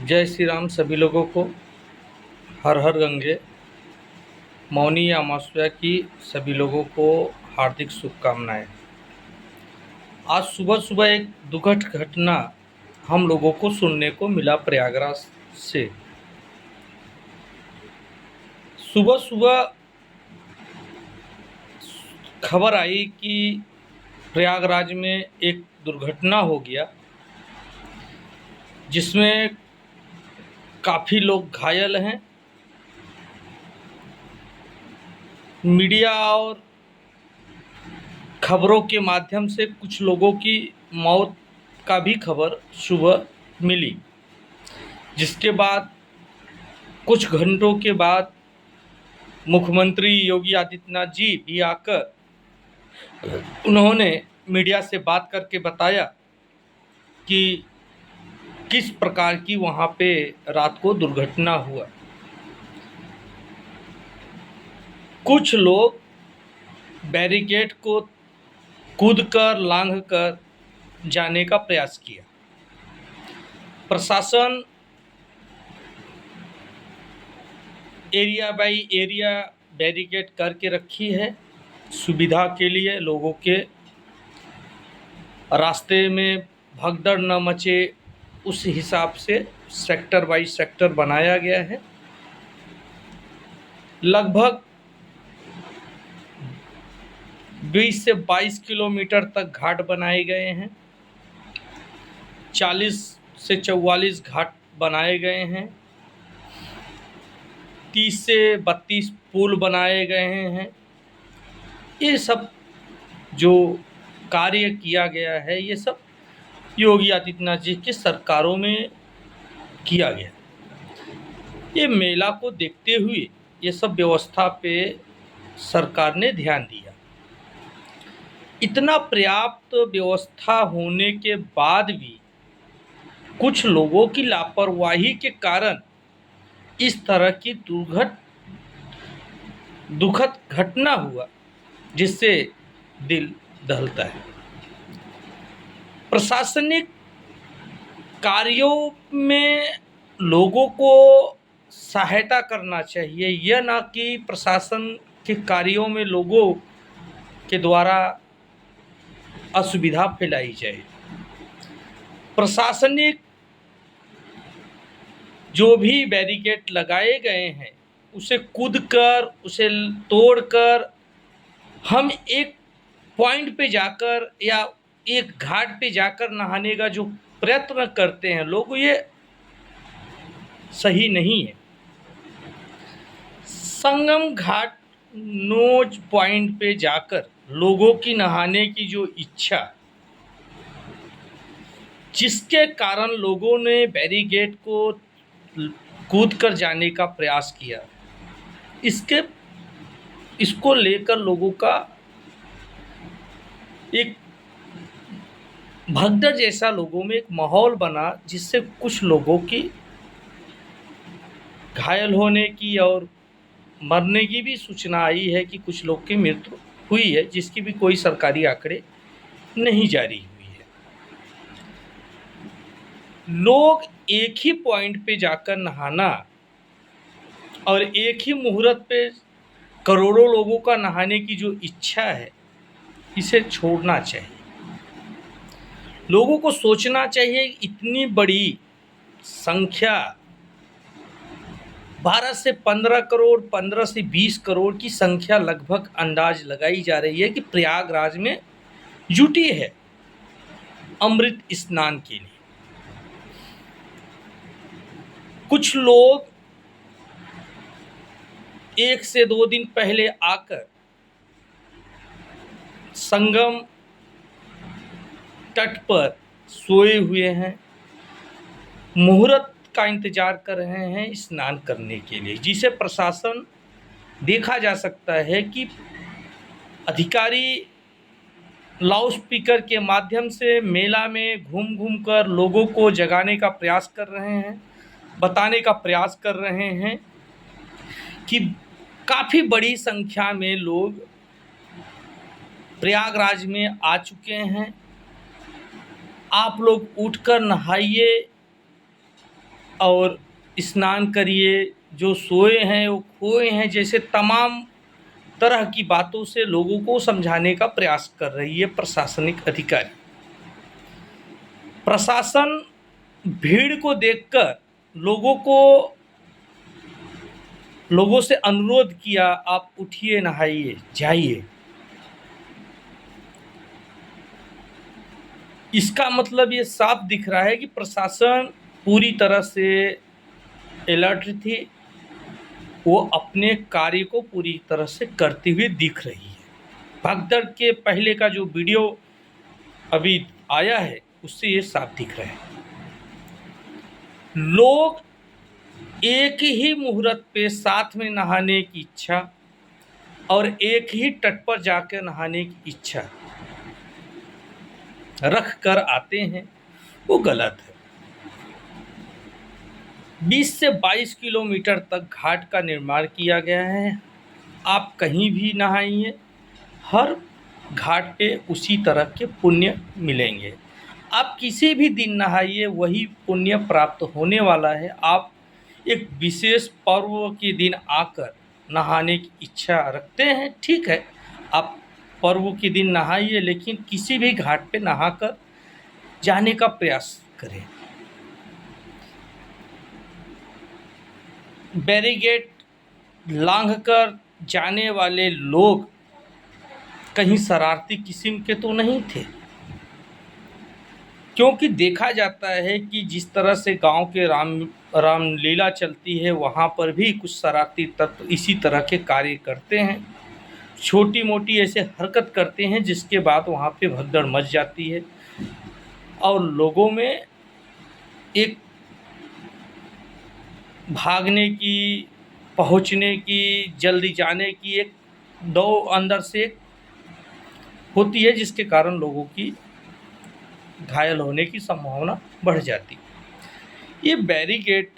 जय श्री राम सभी लोगों को। हर हर गंगे। मौनी अमावस्या की सभी लोगों को हार्दिक शुभकामनाएं। आज सुबह सुबह एक दुखद घटना हम लोगों को सुनने को मिला प्रयागराज से। सुबह सुबह खबर आई कि प्रयागराज में एक दुर्घटना हो गया, जिसमें काफ़ी लोग घायल हैं। मीडिया और खबरों के माध्यम से कुछ लोगों की मौत का भी खबर सुबह मिली, जिसके बाद कुछ घंटों के बाद मुख्यमंत्री योगी आदित्यनाथ जी भी आकर उन्होंने मीडिया से बात करके बताया कि किस प्रकार की वहाँ पे रात को दुर्घटना हुआ। कुछ लोग बैरिकेड को कूदकर लांघकर जाने का प्रयास किया। प्रशासन एरिया बाई एरिया बैरिकेड करके रखी है, सुविधा के लिए। लोगों के रास्ते में भगदड़ न मचे, उस हिसाब से सेक्टर बाई सेक्टर बनाया गया है। लगभग 20 से 22 किलोमीटर तक घाट बनाए गए हैं। 40 से 44 घाट बनाए गए हैं। 30 से 32 पुल बनाए गए हैं। ये सब जो कार्य किया गया है, ये सब योगी आदित्यनाथ जी की सरकारों में किया गया। ये मेला को देखते हुए ये सब व्यवस्था पे सरकार ने ध्यान दिया। इतना पर्याप्त व्यवस्था होने के बाद भी कुछ लोगों की लापरवाही के कारण इस तरह की दुखद घटना हुआ, जिससे दिल दहलता है। प्रशासनिक कार्यों में लोगों को सहायता करना चाहिए, यह ना कि प्रशासन के कार्यों में लोगों के द्वारा असुविधा फैलाई जाए। प्रशासनिक जो भी बैरिकेड लगाए गए हैं, उसे कूदकर, उसे तोड़कर हम एक पॉइंट पे जाकर या एक घाट पे जाकर नहाने का जो प्रयत्न करते हैं लोग, ये सही नहीं है। संगम घाट नोज पॉइंट पे जाकर लोगों की नहाने की जो इच्छा, जिसके कारण लोगों ने बैरिकेड को कूद कर जाने का प्रयास किया, इसको लेकर लोगों का एक भगदड़ जैसा लोगों में एक माहौल बना, जिससे कुछ लोगों की घायल होने की और मरने की भी सूचना आई है कि कुछ लोग की मृत्यु हुई है, जिसकी भी कोई सरकारी आंकड़े नहीं जारी हुई है। लोग एक ही पॉइंट पे जाकर नहाना और एक ही मुहूर्त पे करोड़ों लोगों का नहाने की जो इच्छा है, इसे छोड़ना चाहिए। लोगों को सोचना चाहिए, इतनी बड़ी संख्या 12 से 15 करोड़, 15 से 20 करोड़ की संख्या लगभग अंदाज लगाई जा रही है कि प्रयागराज में जुटी है अमृत स्नान के लिए। कुछ लोग 1 से 2 दिन पहले आकर संगम तट पर सोए हुए हैं, मुहूर्त का इंतजार कर रहे हैं स्नान करने के लिए, जिसे प्रशासन देखा जा सकता है कि अधिकारी लाउड स्पीकर के माध्यम से मेला में घूम घूम कर लोगों को जगाने का प्रयास कर रहे हैं, बताने का प्रयास कर रहे हैं कि काफ़ी बड़ी संख्या में लोग प्रयागराज में आ चुके हैं। आप लोग उठकर नहाइए और स्नान करिए, जो सोए हैं वो खोए हैं, जैसे तमाम तरह की बातों से लोगों को समझाने का प्रयास कर रही है प्रशासनिक अधिकारी। प्रशासन भीड़ को देखकर लोगों से अनुरोध किया, आप उठिए, नहाइए, जाइए। इसका मतलब ये साफ दिख रहा है कि प्रशासन पूरी तरह से अलर्ट थी, वो अपने कार्य को पूरी तरह से करते हुए दिख रही है। भगदड़ के पहले का जो वीडियो अभी आया है उससे ये साफ दिख रहा है। लोग एक ही मुहूर्त पे साथ में नहाने की इच्छा और एक ही तट पर जाकर नहाने की इच्छा रख कर आते हैं, वो गलत है। 20 से 22 किलोमीटर तक घाट का निर्माण किया गया है। आप कहीं भी नहाइए, हर घाट पे उसी तरह के पुण्य मिलेंगे। आप किसी भी दिन नहाइए, वही पुण्य प्राप्त होने वाला है। आप एक विशेष पर्व के दिन आकर नहाने की इच्छा रखते हैं, ठीक है, आप पर्व के दिन नहाइए, लेकिन किसी भी घाट पे नहाकर जाने का प्रयास करें। बैरिकेड लांघकर जाने वाले लोग कहीं शरारती किस्म के तो नहीं थे, क्योंकि देखा जाता है कि जिस तरह से गांव के रामलीला चलती है, वहाँ पर भी कुछ शरारती तत्व इसी तरह के कार्य करते हैं, छोटी मोटी ऐसे हरकत करते हैं, जिसके बाद वहाँ पे भगदड़ मच जाती है और लोगों में एक भागने की, पहुँचने की, जल्दी जाने की एक दौड़ अंदर से होती है, जिसके कारण लोगों की घायल होने की संभावना बढ़ जाती। ये बैरिकेड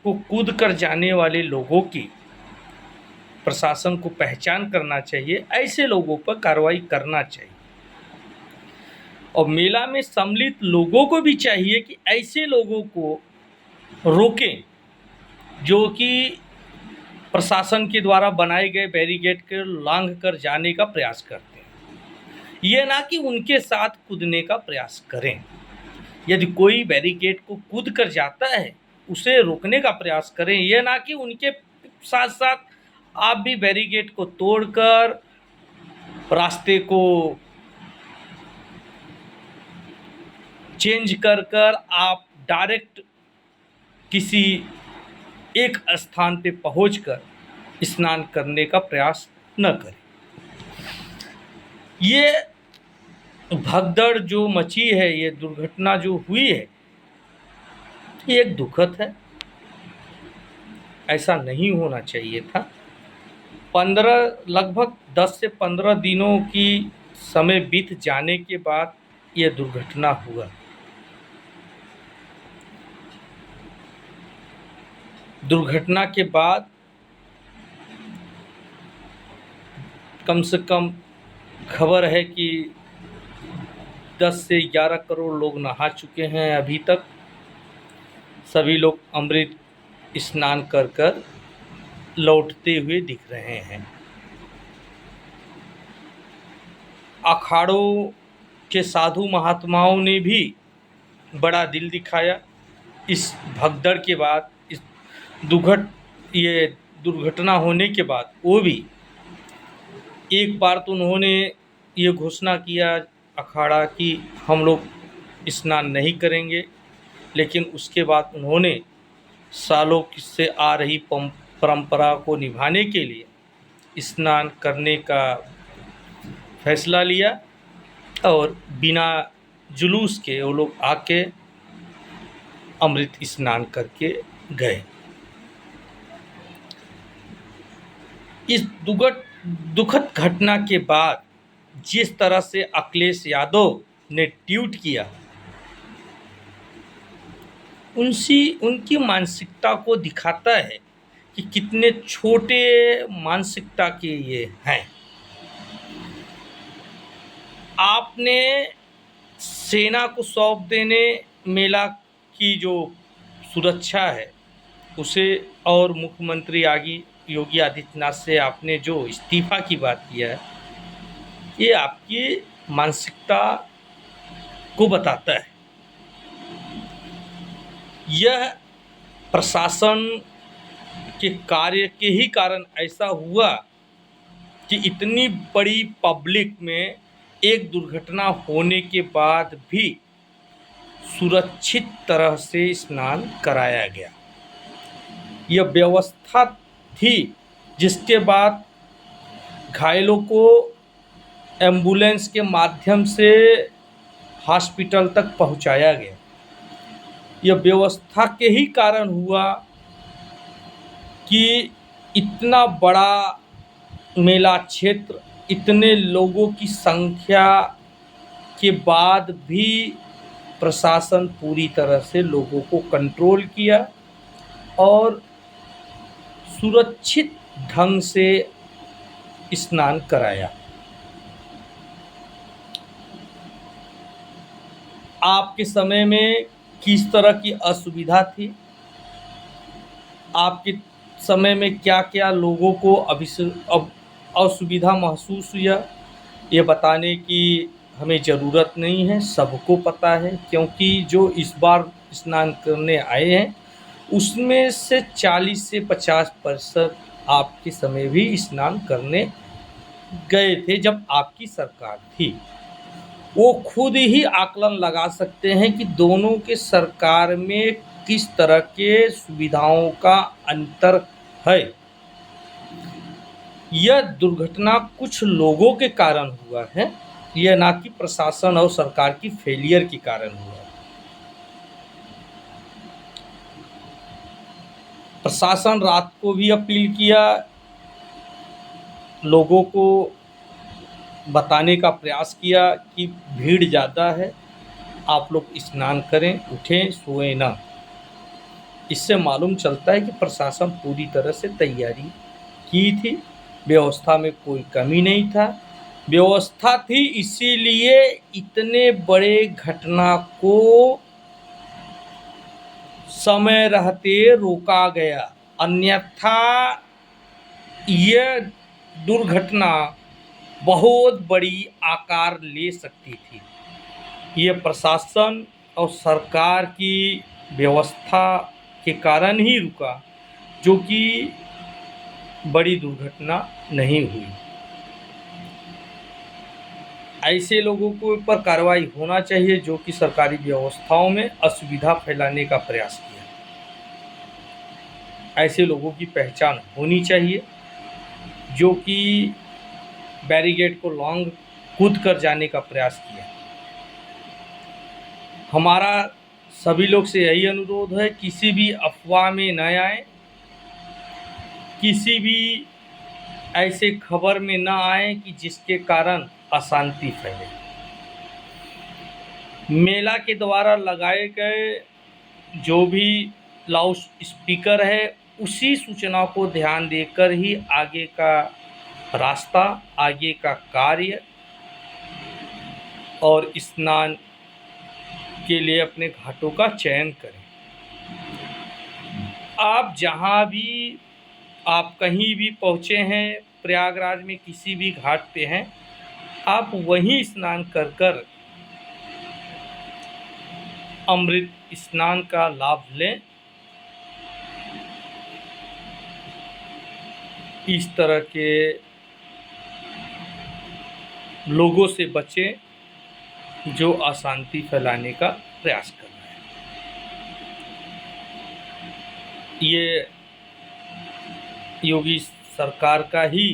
को कूद कर जाने वाले लोगों की प्रशासन को पहचान करना चाहिए, ऐसे लोगों पर कार्रवाई करना चाहिए। और मेला में सम्मिलित लोगों को भी चाहिए कि ऐसे लोगों को रोकें जो कि प्रशासन के द्वारा बनाए गए बैरिकेड के लांघ कर जाने का प्रयास करते हैं, ये ना कि उनके साथ कूदने का प्रयास करें। यदि कोई बैरिकेड को कूद कर जाता है, उसे रोकने का प्रयास करें, यह ना कि उनके साथ साथ आप भी बैरिकेड को तोड़कर रास्ते को चेंज कर आप डायरेक्ट किसी एक स्थान पे पहुंचकर स्नान करने का प्रयास न करें। ये भगदड़ जो मची है, ये दुर्घटना जो हुई है, ये एक दुखद है, ऐसा नहीं होना चाहिए था। लगभग 10 से 15 दिनों की समय बीत जाने के बाद ये दुर्घटना हुआ। दुर्घटना के बाद कम से कम खबर है कि 10 से 11 करोड़ लोग नहा चुके हैं। अभी तक सभी लोग अमृत स्नान कर लौटते हुए दिख रहे हैं। अखाड़ों के साधु महात्माओं ने भी बड़ा दिल दिखाया इस भगदड़ के बाद, इस ये दुर्घटना होने के बाद। वो भी एक बार तो उन्होंने ये घोषणा किया अखाड़ा कि हम लोग स्नान नहीं करेंगे, लेकिन उसके बाद उन्होंने सालों से आ रही परंपरा को निभाने के लिए स्नान करने का फैसला लिया और बिना जुलूस के वो लोग आके अमृत स्नान करके गए। इस दुखद घटना के बाद जिस तरह से अखिलेश यादव ने ट्वीट किया, उनकी मानसिकता को दिखाता है कि कितने छोटे मानसिकता के ये हैं। आपने सेना को सौंप देने, मेला की जो सुरक्षा है उसे, और मुख्यमंत्री योगी आदित्यनाथ से आपने जो इस्तीफा की बात किया है, ये आपकी मानसिकता को बताता है। यह प्रशासन के कार्य के ही कारण ऐसा हुआ कि इतनी बड़ी पब्लिक में एक दुर्घटना होने के बाद भी सुरक्षित तरह से स्नान कराया गया। यह व्यवस्था थी, जिसके बाद घायलों को एम्बुलेंस के माध्यम से हॉस्पिटल तक पहुंचाया गया। यह व्यवस्था के ही कारण हुआ कि इतना बड़ा मेला क्षेत्र, इतने लोगों की संख्या के बाद भी प्रशासन पूरी तरह से लोगों को कंट्रोल किया और सुरक्षित ढंग से स्नान कराया। आपके समय में किस तरह की असुविधा थी, आपके समय में क्या क्या लोगों को अब असुविधा महसूस हुआ, ये बताने की हमें ज़रूरत नहीं है, सबको पता है। क्योंकि जो इस बार स्नान करने आए हैं उसमें से 40 से 50% आपके समय भी स्नान करने गए थे जब आपकी सरकार थी। वो खुद ही आकलन लगा सकते हैं कि दोनों के सरकार में किस तरह के सुविधाओं का अंतर है। यह दुर्घटना कुछ लोगों के कारण हुआ है, यह ना कि प्रशासन और सरकार की फेलियर के कारण हुआ है। प्रशासन रात को भी अपील किया, लोगों को बताने का प्रयास किया कि भीड़ ज़्यादा है, आप लोग स्नान करें, उठें, सोएं ना। इससे मालूम चलता है कि प्रशासन पूरी तरह से तैयारी की थी, व्यवस्था में कोई कमी नहीं था। व्यवस्था थी, इसीलिए इतने बड़े घटना को समय रहते रोका गया, अन्यथा यह दुर्घटना बहुत बड़ी आकार ले सकती थी। ये प्रशासन और सरकार की व्यवस्था के कारण ही रुका, जो कि बड़ी दुर्घटना नहीं हुई। ऐसे लोगों के ऊपर कार्रवाई होना चाहिए जो कि सरकारी व्यवस्थाओं में असुविधा फैलाने का प्रयास किया। ऐसे लोगों की पहचान होनी चाहिए जो कि बैरिकेड को लॉन्ग कूद कर जाने का प्रयास किया। हमारा सभी लोग से यही अनुरोध है, किसी भी अफवाह में न आए, किसी भी ऐसे खबर में न आए कि जिसके कारण अशांति फैले। मेला के द्वारा लगाए गए जो भी लाउड स्पीकर है, उसी सूचना को ध्यान देकर ही आगे का रास्ता, आगे का कार्य और स्नान के लिए अपने घाटों का चयन करें। आप जहाँ भी, आप कहीं भी पहुँचे हैं, प्रयागराज में किसी भी घाट पे हैं, आप वहीं स्नान कर अमृत स्नान का लाभ लें। इस तरह के लोगों से बचें जो अशांति फैलाने का प्रयास कर रहे हैं। ये योगी सरकार का ही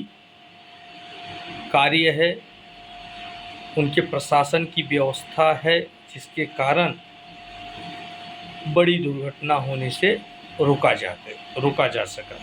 कार्य है, उनके प्रशासन की व्यवस्था है, जिसके कारण बड़ी दुर्घटना होने से रोका जा सका।